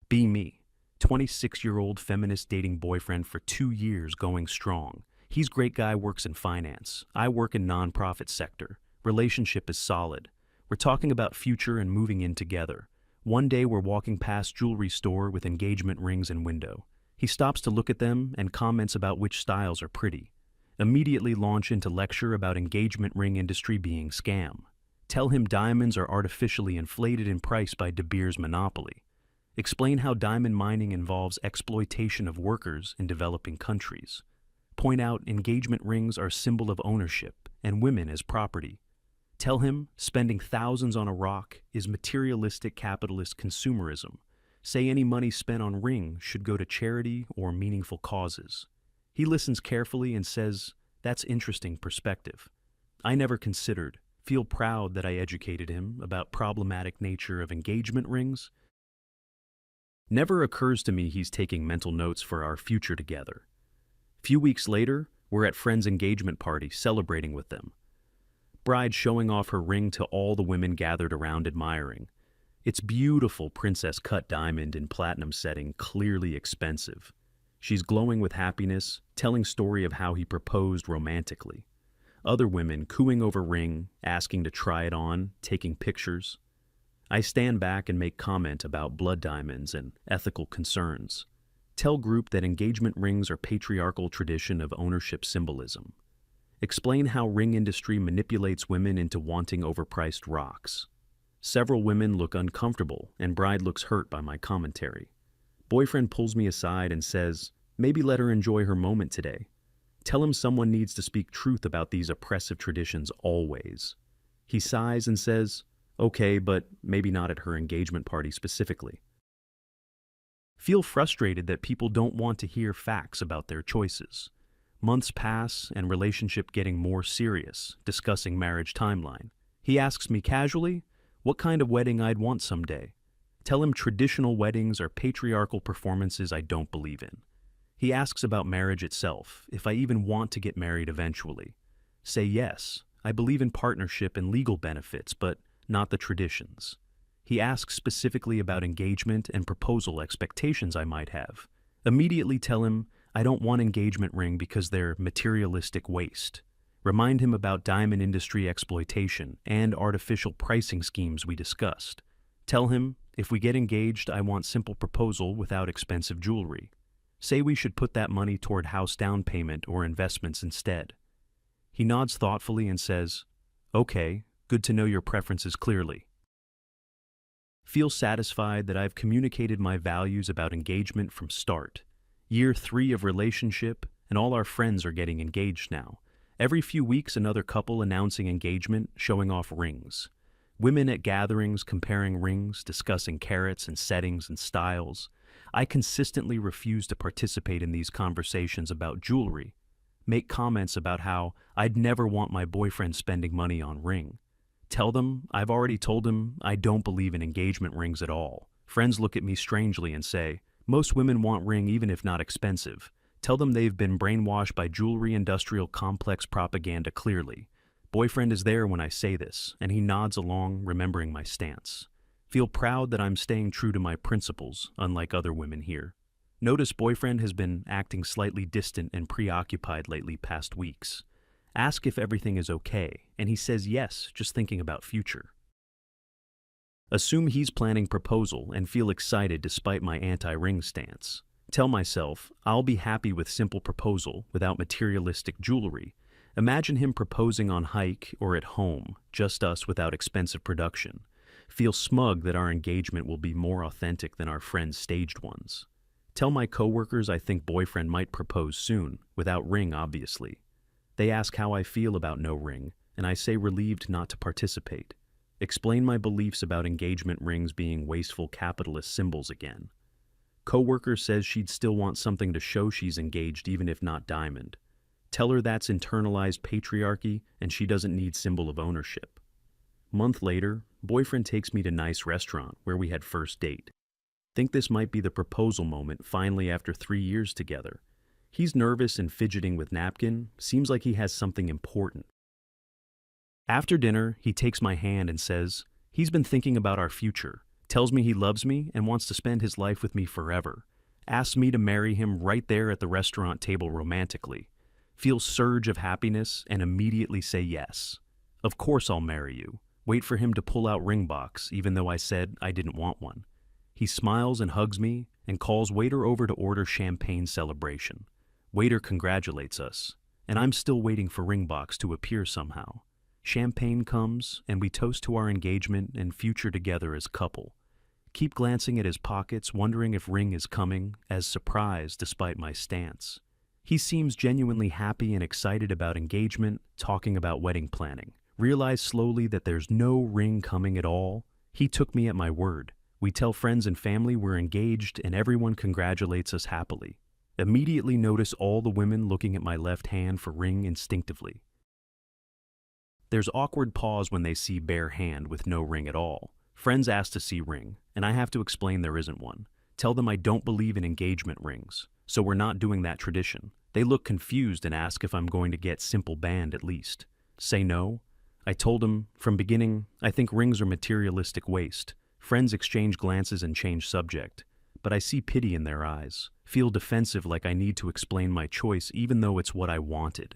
Be me. 26-year-old feminist dating boyfriend for 2 years going strong. He's great guy, works in finance. I work in nonprofit sector. Relationship is solid. We're talking about future and moving in together. One day we're walking past jewelry store with engagement rings and window. He stops to look at them and comments about which styles are pretty. Immediately launch into lecture about engagement ring industry being scam. Tell him diamonds are artificially inflated in price by De Beers monopoly. Explain how diamond mining involves exploitation of workers in developing countries. Point out engagement rings are a symbol of ownership and women as property. Tell him spending thousands on a rock is materialistic capitalist consumerism. Say any money spent on rings should go to charity or meaningful causes. He listens carefully and says, "That's interesting perspective. I never considered." Feel proud that I educated him about problematic nature of engagement rings. Never occurs to me he's taking mental notes for our future together. Few weeks later, we're at friend's engagement party celebrating with them. Bride showing off her ring to all the women gathered around admiring. It's beautiful princess cut diamond in platinum setting, clearly expensive. She's glowing with happiness, telling story of how he proposed romantically. Other women cooing over ring, asking to try it on, taking pictures. I stand back and make comment about blood diamonds and ethical concerns. Tell group that engagement rings are patriarchal tradition of ownership symbolism. Explain how ring industry manipulates women into wanting overpriced rocks. Several women look uncomfortable and bride looks hurt by my commentary. Boyfriend pulls me aside and says, maybe let her enjoy her moment today. Tell him someone needs to speak truth about these oppressive traditions always. He sighs and says, okay, but maybe not at her engagement party specifically. Feel frustrated that people don't want to hear facts about their choices. Months pass and relationship getting more serious, discussing marriage timeline. He asks me casually, what kind of wedding I'd want someday. Tell him traditional weddings are patriarchal performances I don't believe in. He asks about marriage itself, if I even want to get married eventually. Say yes, I believe in partnership and legal benefits, but not the traditions. He asks specifically about engagement and proposal expectations I might have. Immediately tell him I don't want engagement ring because they're materialistic waste. Remind him about diamond industry exploitation and artificial pricing schemes we discussed. Tell him if we get engaged, I want simple proposal without expensive jewelry. Say we should put that money toward house down payment or investments instead. He nods thoughtfully and says, okay, good to know your preferences clearly. Feel satisfied that I've communicated my values about engagement from start. Year 3 of relationship, and all our friends are getting engaged now. Every few weeks, another couple announcing engagement, showing off rings. Women at gatherings comparing rings, discussing carats and settings and styles. I consistently refuse to participate in these conversations about jewelry. Make comments about how I'd never want my boyfriend spending money on ring. Tell them I've already told him I don't believe in engagement rings at all. Friends look at me strangely and say, most women want ring even if not expensive. Tell them they've been brainwashed by jewelry industrial complex propaganda clearly. Boyfriend is there when I say this, and he nods along, remembering my stance. Feel proud that I'm staying true to my principles, unlike other women here. Notice boyfriend has been acting slightly distant and preoccupied lately past weeks. Ask if everything is okay, and he says yes, just thinking about future. Assume he's planning proposal and feel excited despite my anti-ring stance. Tell myself I'll be happy with simple proposal without materialistic jewelry. Imagine him proposing on hike or at home, just us without expensive production. Feel smug that our engagement will be more authentic than our friends' staged ones. Tell my coworkers I think boyfriend might propose soon, without ring obviously. They ask how I feel about no ring, and I say relieved not to participate. Explain my beliefs about engagement rings being wasteful capitalist symbols again. Coworker says she'd still want something to show she's engaged even if not diamond. Tell her that's internalized patriarchy and she doesn't need symbol of ownership. Month later, boyfriend takes me to nice restaurant where we had first date. Think this might be the proposal moment finally after 3 years together. He's nervous and fidgeting with napkin, seems like he has something important. After dinner, he takes my hand and says, he's been thinking about our future. Tells me he loves me and wants to spend his life with me forever. Asks me to marry him right there at the restaurant table romantically. Feel surge of happiness and immediately say yes. Of course I'll marry you. Wait for him to pull out ring box, even though I said I didn't want one. He smiles and hugs me and calls waiter over to order champagne celebration. Waiter congratulates us, and I'm still waiting for ring box to appear somehow. Champagne comes, and we toast to our engagement and future together as couple. Keep glancing at his pockets, wondering if ring is coming, as surprised despite my stance. He seems genuinely happy and excited about engagement, talking about wedding planning. Realize slowly that there's no ring coming at all. He took me at my word. We tell friends and family we're engaged and everyone congratulates us happily. Immediately notice all the women looking at my left hand for ring instinctively. There's awkward pause when they see bare hand with no ring at all. Friends ask to see ring, and I have to explain there isn't one. Tell them I don't believe in engagement rings, so we're not doing that tradition. They look confused and ask if I'm going to get simple band at least. Say no. I told them, from beginning, I think rings are materialistic waste. Friends exchange glances and change subject, but I see pity in their eyes. Feel defensive like I need to explain my choice even though it's what I wanted.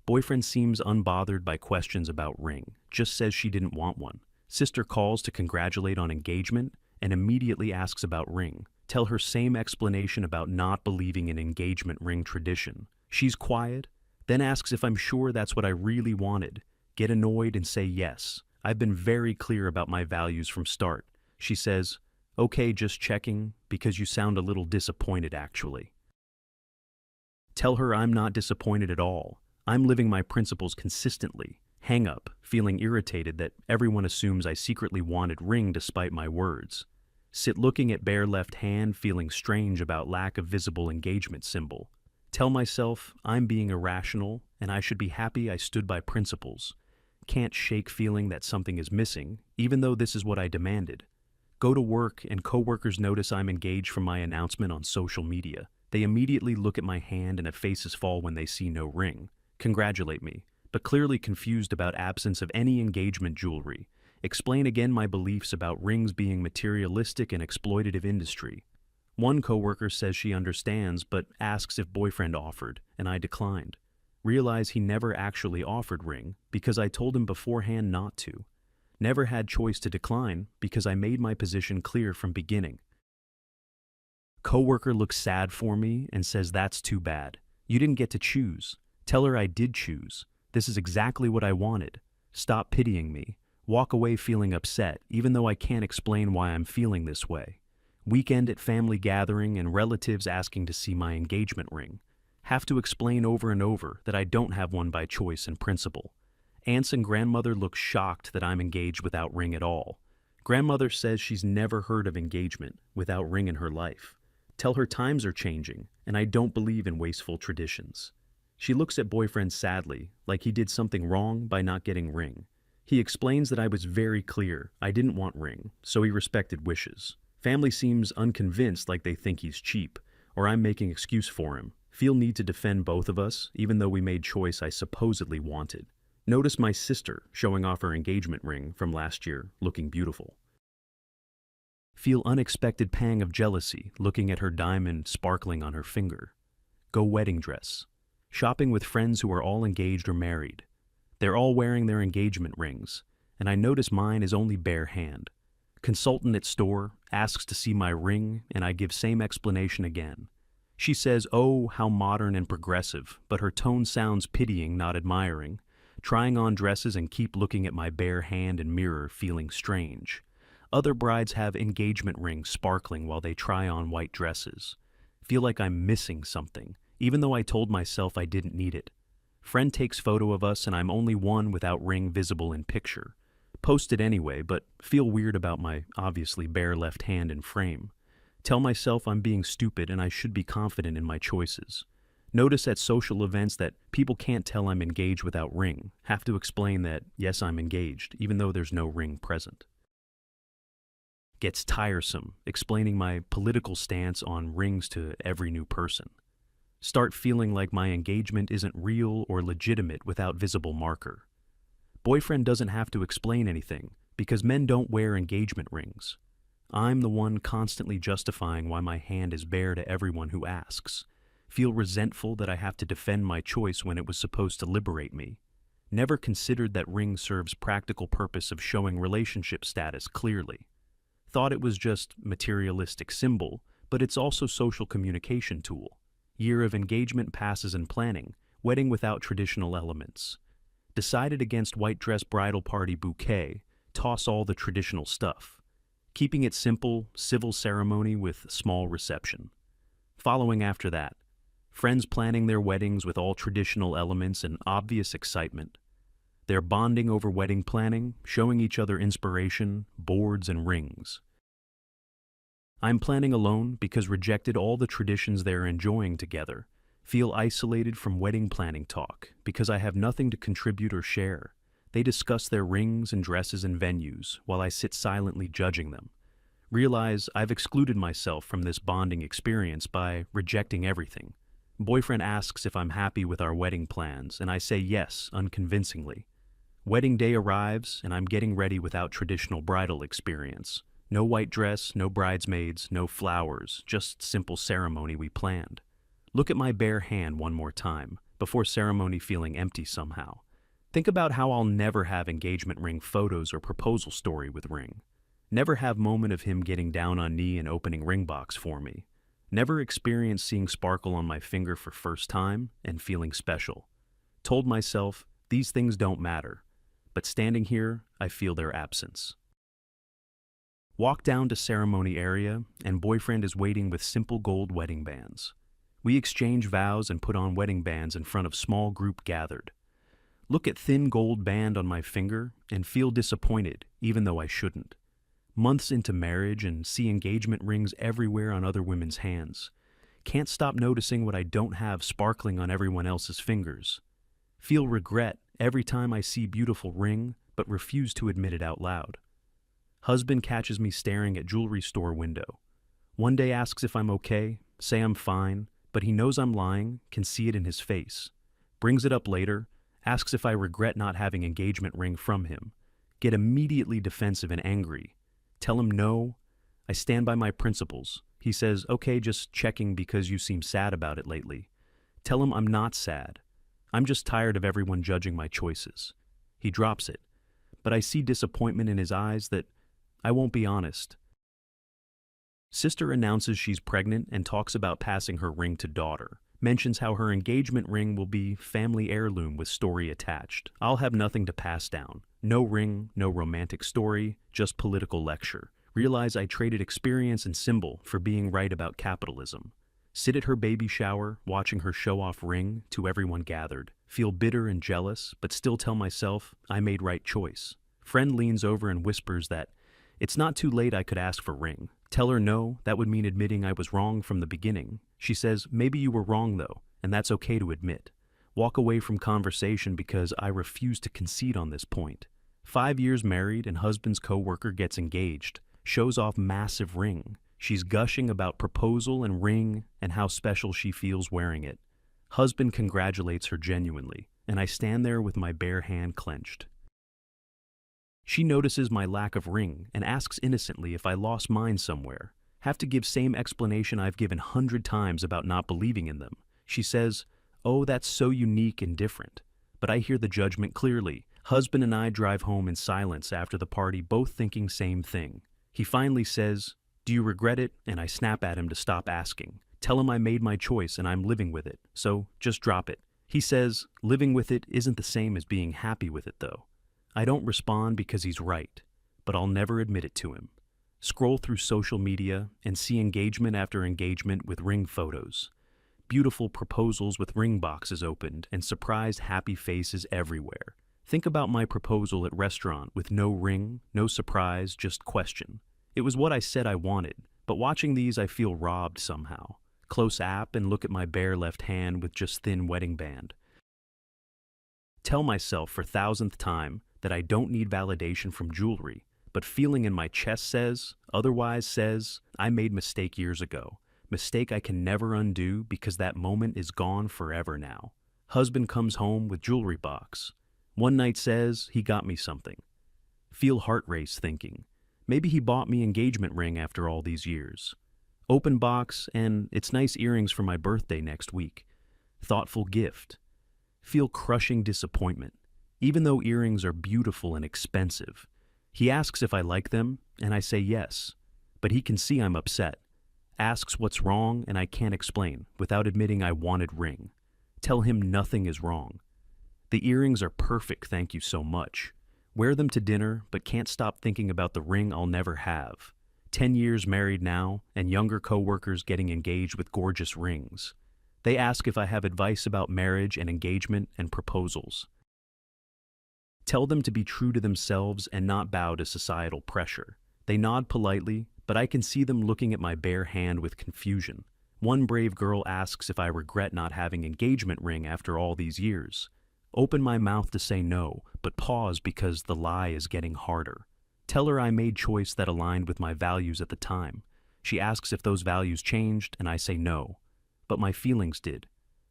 Boyfriend seems unbothered by questions about ring, just says she didn't want one. Sister calls to congratulate on engagement and immediately asks about ring. Tell her same explanation about not believing in engagement ring tradition. She's quiet, then asks if I'm sure that's what I really wanted. Get annoyed and say yes. I've been very clear about my values from start. She says, okay, just checking, because you sound a little disappointed actually. Tell her I'm not disappointed at all. I'm living my principles consistently. Hang up, feeling irritated that everyone assumes I secretly wanted ring despite my words. Sit looking at bare left hand, feeling strange about lack of visible engagement symbol. Tell myself I'm being irrational and I should be happy I stood by principles. Can't shake feeling that something is missing, even though this is what I demanded. Go to work and coworkers notice I'm engaged from my announcement on social media. They immediately look at my hand and faces fall when they see no ring. Congratulate me, but clearly confused about absence of any engagement jewelry. Explain again my beliefs about rings being materialistic and exploitative industry. One coworker says she understands but asks if boyfriend offered, and I declined. Realize he never actually offered ring because I told him beforehand not to. Never had choice to decline because I made my position clear from beginning. Coworker looks sad for me and says that's too bad. You didn't get to choose. Tell her I did choose. This is exactly what I wanted. Stop pitying me. Walk away feeling upset, even though I can't explain why I'm feeling this way. Weekend at family gathering and relatives asking to see my engagement ring. Have to explain over and over that I don't have one by choice and principle. Aunts and grandmother look shocked that I'm engaged without ring at all. Grandmother says she's never heard of engagement without ring in her life. Tell her times are changing, and I don't believe in wasteful traditions. She looks at boyfriend sadly, like he did something wrong by not getting ring. He explains that I was very clear, I didn't want ring, so he respected wishes. Family seems unconvinced, like they think he's cheap, or I'm making excuse for him. Feel need to defend both of us, even though we made choice I supposedly wanted. Notice my sister showing off her engagement ring from last year, looking beautiful. Feel unexpected pang of jealousy, looking at her diamond sparkling on her finger. Go wedding dress. Shopping with friends who are all engaged or married. They're all wearing their engagement rings, and I notice mine is only bare hand. Consultant at store asks to see my ring, and I give same explanation again. She says, oh, how modern and progressive, but her tone sounds pitying, not admiring. Trying on dresses and keep looking at my bare hand and mirror, feeling strange. Other brides have engagement rings sparkling while they try on white dresses. Feel like I'm missing something, even though I told myself I didn't need it. Friend takes photo of us and I'm only one without ring visible in picture. Post it anyway, but feel weird about my obviously bare left hand in frame. Tell myself I'm being stupid and I should be confident in my choices. Notice at social events that people can't tell I'm engaged without ring. Have to explain that, yes, I'm engaged, even though there's no ring present. Gets tiresome, explaining my political stance on rings to every new person. Start feeling like my engagement isn't real or legitimate without visible marker. Boyfriend doesn't have to explain anything, because men don't wear engagement rings. I'm the one constantly justifying why my hand is bare to everyone who asks. Feel resentful that I have to defend my choice when it was supposed to liberate me. Never considered that ring serves practical purpose of showing relationship status clearly. Thought it was just materialistic symbol, but it's also social communication tool. Year of engagement passes and planning, wedding without traditional elements. Decided against white dress bridal party bouquet, toss all the traditional stuff. Keeping it simple, civil ceremony with small reception. Following after that, friends planning their weddings with all traditional elements and obvious excitement. They're bonding over wedding planning, showing each other inspiration, boards and rings. I'm planning alone because rejected all the traditions they're enjoying together. Feel isolated from wedding planning talk because I have nothing to contribute or share. They discuss their rings and dresses and venues while I sit silently judging them. Realize I've excluded myself from this bonding experience by rejecting everything. Boyfriend asks if I'm happy with our wedding plans, and I say yes, unconvincingly. Wedding day arrives, and I'm getting ready without traditional bridal experience. No white dress, no bridesmaids, no flowers, just simple ceremony we planned. Look at my bare hand one more time, before ceremony feeling empty somehow. Think about how I'll never have engagement ring photos or proposal story with ring. Never have moment of him getting down on knee and opening ring box for me. Never experience seeing sparkle on my finger for first time and feeling special. Told myself, these things don't matter. But standing here, I feel their absence. Walk down to ceremony area, and boyfriend is waiting with simple gold wedding bands. We exchange vows and put on wedding bands in front of small group gathered. Look at thin gold band on my finger and feel disappointed, even though I shouldn't. Months into marriage and see engagement rings everywhere on other women's hands. Can't stop noticing what I don't have sparkling on everyone else's fingers. Feel regret every time I see beautiful ring, but refuse to admit it out loud. Husband catches me staring at jewelry store window. One day asks if I'm okay, say I'm fine, but he knows I'm lying, can see it in his face. Brings it up later, asks if I regret not having engagement ring from him. Get immediately defensive and angry. Tell him no. I stand by my principles. He says, okay, just checking because you seem sad about it lately. Tell him I'm not sad. I'm just tired of everyone judging my choices. He drops it, but I see disappointment in his eyes that I won't be honest. Sister announces she's pregnant and talks about passing her ring to daughter. Mentions how her engagement ring will be family heirloom with story attached. I'll have nothing to pass down. No ring, no romantic story, just political lecture. Realize I traded experience and symbol for being right about capitalism. Sit at her baby shower, watching her show off ring to everyone gathered. Feel bitter and jealous, but still tell myself I made right choice. Friend leans over and whispers that it's not too late, I could ask for ring. Tell her no, that would mean admitting I was wrong from the beginning. She says, maybe you were wrong though, and that's okay to admit. Walk away from conversation because I refuse to concede on this point. 5 years married and husband's coworker gets engaged, shows off massive ring. She's gushing about proposal and ring and how special she feels wearing it. Husband congratulates her genuinely, and I stand there with my bare hand clenched. She notices my lack of ring and asks innocently if I lost mine somewhere. Have to give same explanation I've given 100 times about not believing in them. She says, oh, that's so unique and different. But I hear the judgment clearly. Husband and I drive home in silence after the party, both thinking same thing. He finally says, do you regret it? And I snap at him to stop asking. Tell him I made my choice and I'm living with it, so just drop it. He says, living with it isn't the same as being happy with it though. I don't respond because he's right, but I'll never admit it to him. Scroll through social media and see engagement after engagement with ring photos. Beautiful proposals with ring boxes opened and surprised happy faces everywhere. Think about my proposal at restaurant with no ring, no surprise, just question. It was what I said I wanted, but watching these I feel robbed somehow. Close app and look at my bare left hand with just thin wedding band. Tell myself for thousandth time that I don't need validation from jewelry, but feeling in my chest says, otherwise says, I made mistake years ago. Mistake I can never undo because that moment is gone forever now. Husband comes home with jewelry box. One night says he got me something. Feel heart race thinking, Maybe he bought me engagement ring after all these years. Open box, and it's nice earrings for my birthday next week. Thoughtful gift. Feel crushing disappointment, even though earrings are beautiful and expensive. He asks if I like them, and I say yes. But he can see I'm upset. Asks what's wrong, and I can't explain, without admitting I wanted ring. Tell him nothing is wrong. The earrings are perfect, thank you so much. Wear them to dinner, but can't stop thinking about the ring I'll never have. 10 years married now, and younger coworkers getting engaged with gorgeous rings. They ask if I have advice about marriage and engagement and proposals. Tell them to be true to themselves and not bow to societal pressure. They nod politely, but I can see them looking at my bare hand with confusion. One brave girl asks if I regret not having engagement ring after all these years. Open my mouth to say no, but pause because the lie is getting harder. Tell her I made choice that aligned with my values at the time. She asks if those values changed, and I say no. But my feelings did.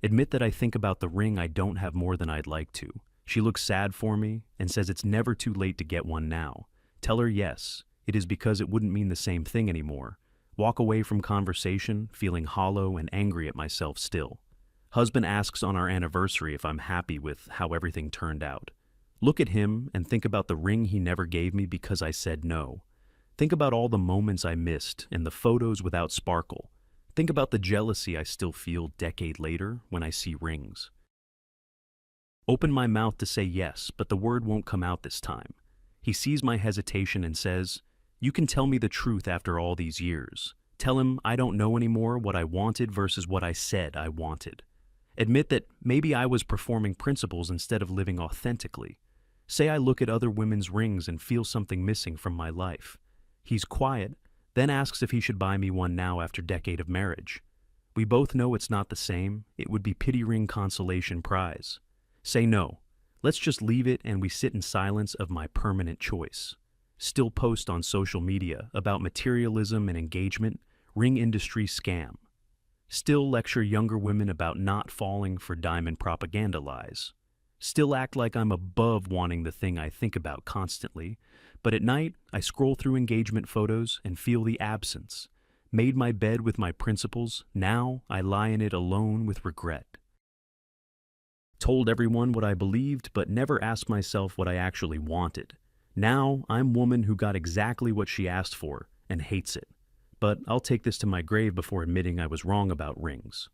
Admit that I think about the ring I don't have more than I'd like to. She looks sad for me and says it's never too late to get one now. Tell her yes, it is because it wouldn't mean the same thing anymore. Walk away from conversation, feeling hollow and angry at myself still. Husband asks on our anniversary if I'm happy with how everything turned out. Look at him and think about the ring he never gave me because I said no. Think about all the moments I missed and the photos without sparkle. Think about the jealousy I still feel decade later when I see rings. Open my mouth to say yes, but the word won't come out this time. He sees my hesitation and says, "You can tell me the truth after all these years." Tell him I don't know anymore what I wanted versus what I said I wanted. Admit that maybe I was performing principles instead of living authentically. Say I look at other women's rings and feel something missing from my life. He's quiet, then asks if he should buy me one now after a decade of marriage. We both know it's not the same. It would be pity ring consolation prize. Say no. Let's just leave it and we sit in silence of my permanent choice. Still post on social media about materialism and engagement, ring industry scam. Still lecture younger women about not falling for diamond propaganda lies. Still act like I'm above wanting the thing I think about constantly, but at night I scroll through engagement photos and feel the absence. Made my bed with my principles, now I lie in it alone with regret. Told everyone what I believed, but never asked myself what I actually wanted. Now I'm woman who got exactly what she asked for and hates it. But I'll take this to my grave before admitting I was wrong about rings.